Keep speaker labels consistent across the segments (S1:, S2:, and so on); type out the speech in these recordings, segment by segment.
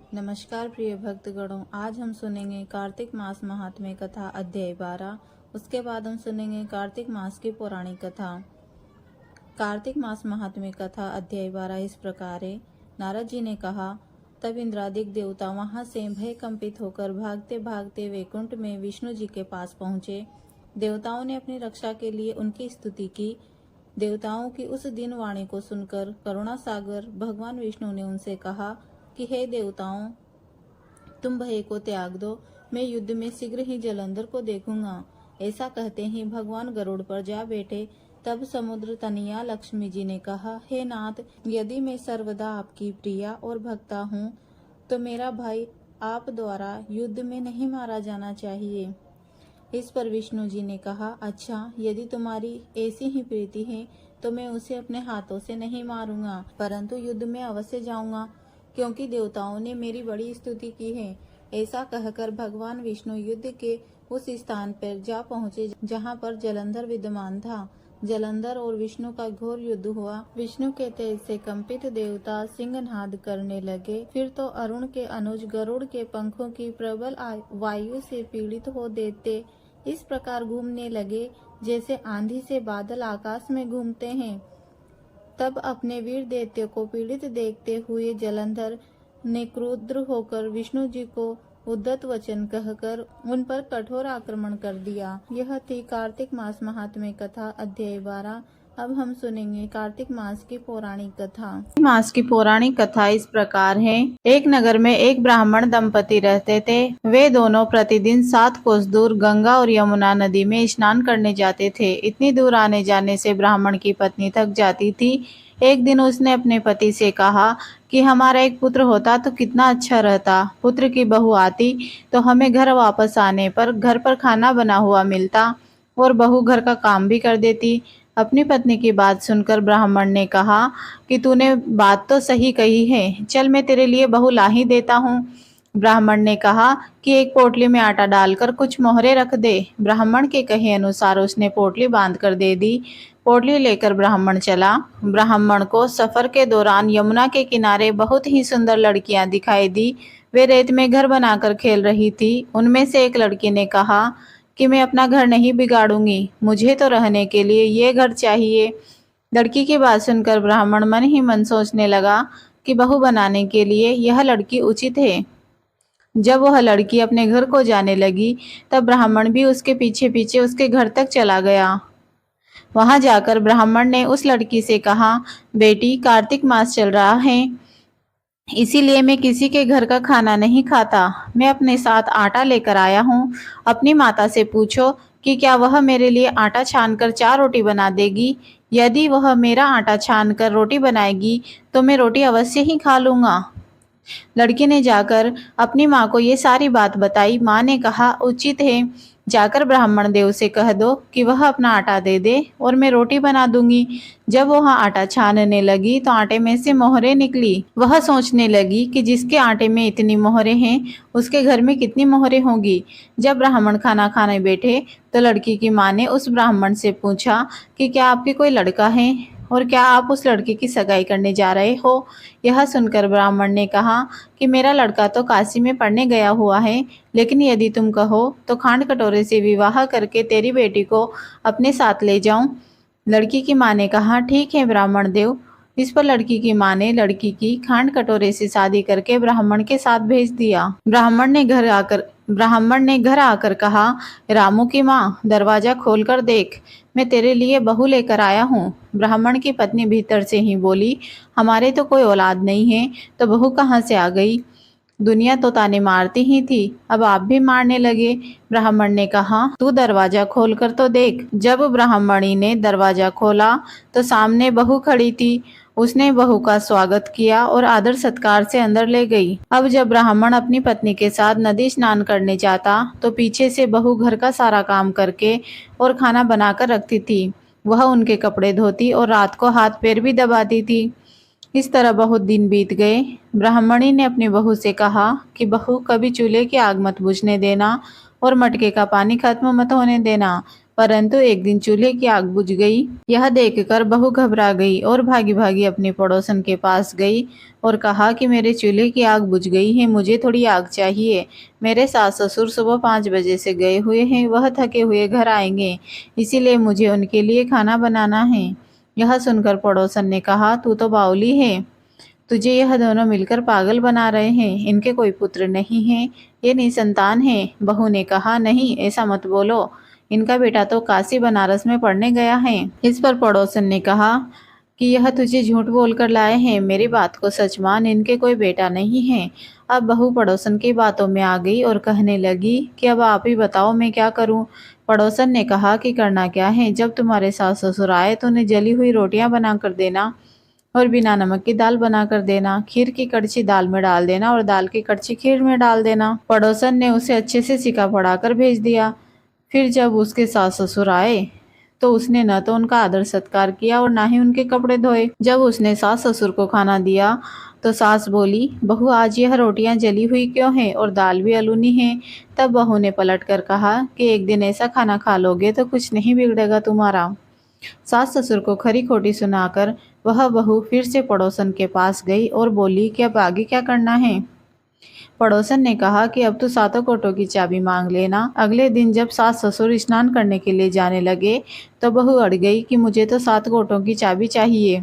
S1: नमस्कार प्रिय भक्तगणों, आज हम सुनेंगे कार्तिक मास महात्म्य कथा अध्याय 12। उसके बाद हम सुनेंगे कार्तिक मास की पौराणिक कथा। कार्तिक मास महात्म्य कथा अध्याय 12 इस प्रकार है। नारद जी ने कहा, तब इंद्रादिक देवता वहां से भय कंपित होकर भागते भागते वैकुंठ में विष्णु जी के पास पहुंचे। देवताओं ने अपनी रक्षा के लिए उनकी स्तुति की। देवताओं की उस दिन वाणी को सुनकर करुणा सागर भगवान विष्णु ने उनसे कहा कि हे देवताओं, तुम भय को त्याग दो, मैं युद्ध में शीघ्र ही जलंधर को देखूंगा। ऐसा कहते ही भगवान गरुड़ पर जा बैठे। तब समुद्र तनिया लक्ष्मी जी ने कहा, हे नाथ, यदि मैं सर्वदा आपकी प्रिया और भक्ता हूँ तो मेरा भाई आप द्वारा युद्ध में नहीं मारा जाना चाहिए। इस पर विष्णु जी ने कहा, अच्छा, यदि तुम्हारी ऐसी ही प्रीति है तो मैं उसे अपने हाथों से नहीं मारूंगा, परंतु युद्ध में अवश्य जाऊंगा, क्योंकि देवताओं ने मेरी बड़ी स्तुति की है। ऐसा कहकर भगवान विष्णु युद्ध के उस स्थान पर जा पहुँचे जहाँ पर जलंधर विद्यमान था। जलंधर और विष्णु का घोर युद्ध हुआ। विष्णु के तेज से कंपित देवता सिंहनाद करने लगे। फिर तो अरुण के अनुज गरुड़ के पंखों की प्रबल वायु से पीड़ित हो देते इस प्रकार घूमने लगे जैसे आंधी से बादल आकाश में घूमते हैं। तब अपने वीर दैत्य को पीड़ित देखते हुए जलंधर ने क्रुद्ध होकर विष्णु जी को उद्धत वचन कहकर उन पर कठोर आक्रमण कर दिया। यह थी कार्तिक मास महात्म्य कथा अध्याय 12। अब हम सुनेंगे कार्तिक मास की पौराणिक कथा। मास की पौराणिक कथा इस प्रकार है। एक नगर में एक ब्राह्मण दंपति रहते थे। वे दोनों प्रतिदिन 7 कोस दूर गंगा और यमुना नदी में स्नान करने जाते थे। इतनी दूर आने जाने से ब्राह्मण की पत्नी थक जाती थी। एक दिन उसने अपने पति से कहा कि हमारा एक पुत्र होता तो कितना अच्छा रहता। पुत्र की बहू आती तो हमें घर वापस आने पर घर पर खाना बना हुआ मिलता और बहू घर का काम भी कर देती। अपनी पत्नी की बात सुनकर ब्राह्मण ने कहा कि तूने बात तो सही कही है, चल मैं तेरे लिए बहू ला ही देता हूँ। ब्राह्मण ने कहा कि एक पोटली में आटा डालकर कुछ मोहरे रख दे। ब्राह्मण के कहे अनुसार उसने पोटली बांध कर दे दी। पोटली लेकर ब्राह्मण चला। ब्राह्मण को सफर के दौरान यमुना के किनारे बहुत ही सुंदर लड़कियां दिखाई दी। वे रेत में घर बनाकर खेल रही थी। उनमें से एक लड़की ने कहा कि मैं अपना घर नहीं बिगाड़ूंगी, मुझे तो रहने के लिए ये घर चाहिए। लड़की की बात सुनकर ब्राह्मण मन ही मन सोचने लगा कि बहू बनाने के लिए यह लड़की उचित है। जब वह लड़की अपने घर को जाने लगी तब ब्राह्मण भी उसके पीछे पीछे उसके घर तक चला गया। वहां जाकर ब्राह्मण ने उस लड़की से कहा, बेटी, कार्तिक मास चल रहा है, इसीलिए मैं किसी के घर का खाना नहीं खाता। मैं अपने साथ आटा लेकर आया हूँ। अपनी माता से पूछो कि क्या वह मेरे लिए आटा छानकर 4 रोटी बना देगी। यदि वह मेरा आटा छानकर रोटी बनाएगी तो मैं रोटी अवश्य ही खा लूंगा। लड़की ने जाकर अपनी माँ को ये सारी बात बताई। माँ ने कहा, उचित है, जाकर ब्राह्मण देव से कह दो कि वह अपना आटा दे दे और मैं रोटी बना दूंगी। जब वह आटा छानने लगी तो आटे में से मोहरें निकली। वह सोचने लगी कि जिसके आटे में इतनी मोहरें हैं उसके घर में कितनी मोहरें होंगी। जब ब्राह्मण खाना खाने बैठे तो लड़की की माँ ने उस ब्राह्मण से पूछा कि क्या आपके कोई लड़का है और क्या आप उस लड़के की सगाई करने जा रहे हो। यह सुनकर ब्राह्मण ने कहा कि मेरा लड़का तो काशी में पढ़ने गया हुआ है, लेकिन यदि तुम कहो तो खांड कटोरे से विवाह करके तेरी बेटी को अपने साथ ले जाऊं। लड़की की माँ ने कहा, ठीक है ब्राह्मण देव। इस पर लड़की की माँ ने लड़की की खांड कटोरे से शादी करके ब्राह्मण के साथ भेज दिया। ब्राह्मण ने घर आकर कहा, रामू की माँ, दरवाजा खोलकर देख, मैं तेरे लिए बहू लेकर आया हूँ। ब्राह्मण की पत्नी भीतर से ही बोली, हमारे तो कोई औलाद नहीं है, तो बहू कहाँ से आ गई। दुनिया तो ताने मारती ही थी, अब आप भी मारने लगे। ब्राह्मण ने कहा, तू दरवाजा खोल कर तो देख। जब ब्राह्मणी ने दरवाजा खोला तो सामने बहू खड़ी थी। उसने बहू का स्वागत किया और आदर सत्कार से अंदर ले गई। अब जब ब्राह्मण अपनी पत्नी के साथ नदी स्नान करने जाता तो पीछे से बहू घर का सारा काम करके और खाना बनाकर रखती थी। वह उनके कपड़े धोती और रात को हाथ पैर भी दबाती थी। इस तरह बहुत दिन बीत गए। ब्राह्मणी ने अपनी बहू से कहा कि बहू, कभी चूल्हे की आग मत बुझने देना और मटके का पानी खत्म मत होने देना। परंतु एक दिन चूल्हे की आग बुझ गई। यह देखकर बहू घबरा गई और भागी भागी अपनी पड़ोसन के पास गई और कहा कि मेरे चूल्हे की आग बुझ गई है, मुझे थोड़ी आग चाहिए। मेरे सास ससुर सुबह 5 बजे से गए हुए हैं, वह थके हुए घर आएंगे, इसीलिए मुझे उनके लिए खाना बनाना है। यह सुनकर पड़ोसन ने कहा, तू तो बावली है, तुझे यह दोनों मिलकर पागल बना रहे हैं। इनके कोई पुत्र नहीं है, ये निसंतान है। बहू ने कहा, नहीं ऐसा मत बोलो, इनका बेटा तो काशी बनारस में पढ़ने गया है। इस पर पड़ोसन ने कहा कि यह तुझे झूठ बोलकर लाए हैं, मेरी बात को सच मान, इनके कोई बेटा नहीं है। अब बहू पड़ोसन की बातों में आ गई और कहने लगी कि अब आप ही बताओ मैं क्या करूं। पड़ोसन ने कहा कि करना क्या है, जब तुम्हारे सास ससुर आए तो उन्हें जली हुई रोटियां बना कर देना और बिना नमक की दाल बना कर देना, खीर की कड़छी दाल में डाल देना और दाल की कड़छी खीर में डाल देना। पड़ोसन ने उसे अच्छे से सिका पढ़ाकर भेज दिया। फिर जब उसके सास ससुर आए तो उसने न तो उनका आदर सत्कार किया और ना ही उनके कपड़े धोए। जब उसने सास ससुर को खाना दिया तो सास बोली, बहू आज यह रोटियां जली हुई क्यों हैं और दाल भी अलूनी है। तब बहू ने पलट कर कहा कि एक दिन ऐसा खाना खा लोगे तो कुछ नहीं बिगड़ेगा तुम्हारा। सास ससुर को खरी खोटी सुनाकर वह बहू फिर से पड़ोसन के पास गई और बोली कि अब आगे क्या करना है। पड़ोसन ने कहा कि अब तो सातों कोठों की चाबी मांग लेना। अगले दिन जब सास ससुर स्नान करने के लिए जाने लगे तो बहू अड़ गई कि मुझे तो 7 कोठों की चाबी चाहिए।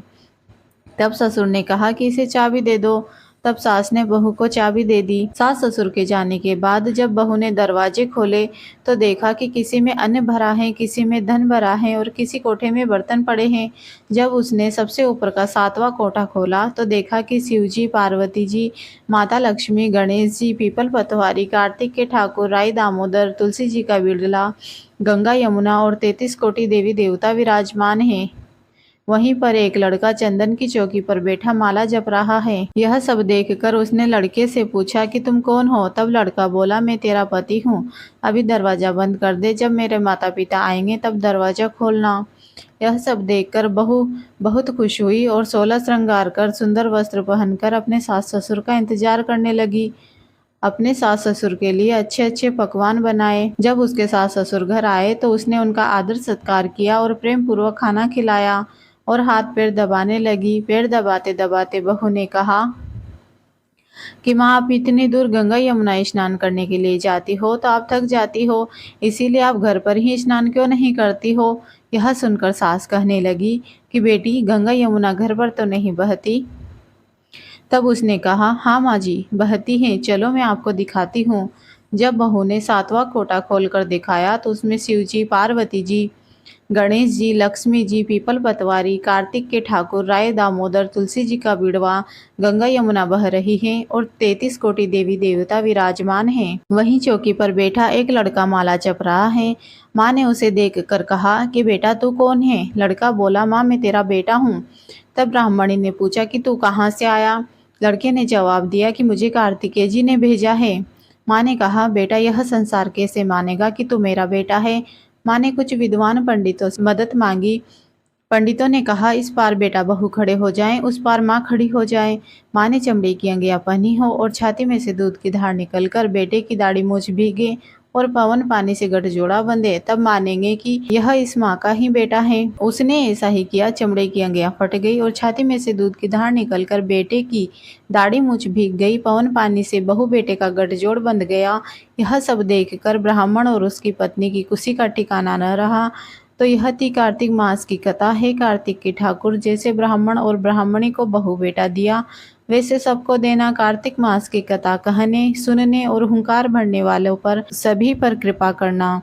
S1: तब ससुर ने कहा कि इसे चाबी दे दो। तब सास ने बहू को चाबी दे दी। सास ससुर के जाने के बाद जब बहू ने दरवाजे खोले तो देखा कि किसी में अन्न भरा है, किसी में धन भरा है और किसी कोठे में बर्तन पड़े हैं। जब उसने सबसे ऊपर का 7वां कोठा खोला तो देखा कि शिव जी, पार्वती जी, माता लक्ष्मी, गणेश जी, पीपल पतवारी, कार्तिक के ठाकुर, राई दामोदर, तुलसी जी का बिड़ला, गंगा यमुना और 33 कोटि देवी देवता विराजमान हैं। वहीं पर एक लड़का चंदन की चौकी पर बैठा माला जप रहा है। यह सब देखकर उसने लड़के से पूछा कि तुम कौन हो। तब लड़का बोला, मैं तेरा पति हूँ, अभी दरवाजा बंद कर दे, जब मेरे माता पिता आएंगे तब दरवाजा खोलना। यह सब देखकर बहू बहुत खुश हुई और 16 श्रृंगार कर सुंदर वस्त्र पहनकर अपने सास ससुर का इंतजार करने लगी। अपने सास ससुर के लिए अच्छे अच्छे पकवान बनाए। जब उसके सास ससुर घर आए तो उसने उनका आदर सत्कार किया और प्रेम पूर्वक खाना खिलाया और हाथ पैर दबाने लगी। पैर दबाते दबाते बहू ने कहा कि माँ, आप इतनी दूर गंगा यमुना स्नान करने के लिए जाती हो तो आप थक जाती हो, इसीलिए आप घर पर ही स्नान क्यों नहीं करती हो। यह सुनकर सास कहने लगी कि बेटी, गंगा यमुना घर पर तो नहीं बहती। तब उसने कहा, हाँ माँ जी, बहती हैं, चलो मैं आपको दिखाती हूँ। जब बहू ने 7वां कोटा खोलकर दिखाया तो उसमें शिव जी, पार्वती जी, गणेश जी, लक्ष्मी जी, पीपल पतवारी, कार्तिक के ठाकुर, राय दामोदर, तुलसी जी का बिड़वा, गंगा यमुना बह रही है और 33 कोटि देवी देवता विराजमान हैं। वहीं चौकी पर बैठा एक लड़का माला जप रहा है। माँ ने उसे देख कर कहा कि बेटा तू कौन है। लड़का बोला, माँ मैं तेरा बेटा हूँ। तब ब्राह्मणी ने पूछा कि तू कहाँ से आया। लड़के ने जवाब दिया कि मुझे कार्तिकेय जी ने भेजा है। माँ ने कहा, बेटा यह संसार कैसे मानेगा कि तू मेरा बेटा है। माँ ने कुछ विद्वान पंडितों से मदद मांगी। पंडितों ने कहा, इस पार बेटा बहू खड़े हो जाएं, उस पार माँ खड़ी हो जाए। माँ ने चमड़े की अंगियां पहनी हो और छाती में से दूध की धार निकलकर बेटे की दाढ़ी मूछ भीगे और पवन पानी से गठजोड़ा बंधे, तब मानेंगे कि यह इस माँ का ही बेटा है। उसने ऐसा ही किया। चमड़े की अंगियां फट गई और छाती में से दूध की धार निकलकर बेटे की दाढ़ी मूछ भीग गई। पवन पानी से बहू बेटे का गठजोड़ बंध गया। यह सब देखकर ब्राह्मण और उसकी पत्नी की खुशी का ठिकाना न रहा। तो यह थी कार्तिक मास की कथा है। कार्तिक के ठाकुर जैसे ब्राह्मण और ब्राह्मणी को बहू बेटा दिया, वैसे सबको देना। कार्तिक मास की कथा कहने, सुनने और हुंकार भरने वालों पर सभी पर कृपा करना।